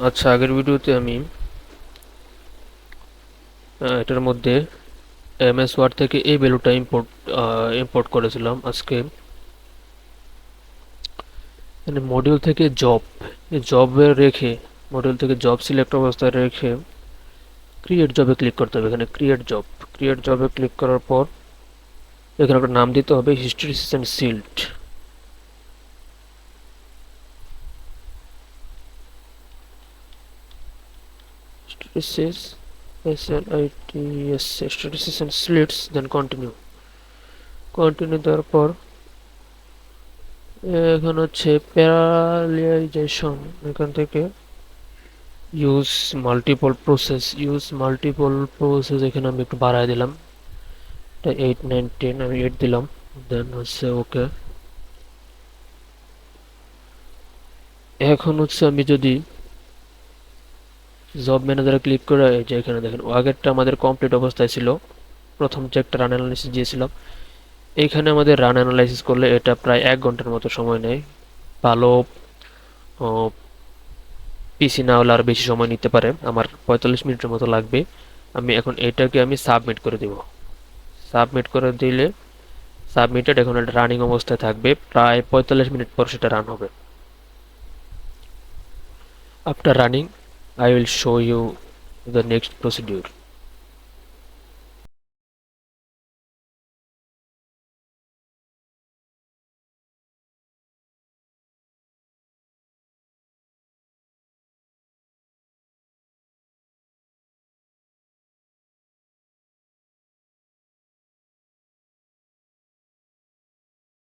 আচ্ছা, আগের ভিডিওতে আমি এটার মধ্যে এমএস ওয়ার্ড থেকে এই ভ্যালুটা ইম্পোর্ট করেছিলাম। আজকে মানে মডিউল থেকে জবে রেখে মডিউল থেকে জব সিলেক্ট অবস্থায় রেখে ক্রিয়েট জবে ক্লিক করতে হবে। এখানে ক্রিয়েট জবে ক্লিক করার পর এখানে একটা নাম দিতে হবে, হিস্ট্রি সেশন সিল্ড। স্লিটস দেন কন্টিনিউ দেওয়ার পর এখন হচ্ছে প্যারালিয়াইজেশন। এখান থেকে ইউজ মাল্টিপল প্রসেস এখানে আমি একটু বাড়ায় দিলাম। এটা 8 9 10 আমি 8 দিলাম। দেন হচ্ছে ওকে। এখন হচ্ছে আমি যদি জব ম্যানেজারে ক্লিক করে এই যে এখানে দেখেন আগেরটা আমাদের কমপ্লিট অবস্থায় ছিল, প্রথম যে একটা রান অ্যানালাইসিস দিয়েছিলাম। এইখানে আমাদের রান অ্যানালাইসিস করলে এটা প্রায় 1 ঘন্টার মতো সময় নেয়। ভালো পিসি না হলে আরো বেশি সময় নিতে পারে, আমার 45 মিনিটের মতো লাগবে। আমি সাবমিট করে দিব। সাবমিট করে দিলে সাবমিটেড, এখন এটা রানিং অবস্থায় থাকবে, প্রায় 45 মিনিট পর সেটা রান হবে। After running I will show you the next procedure.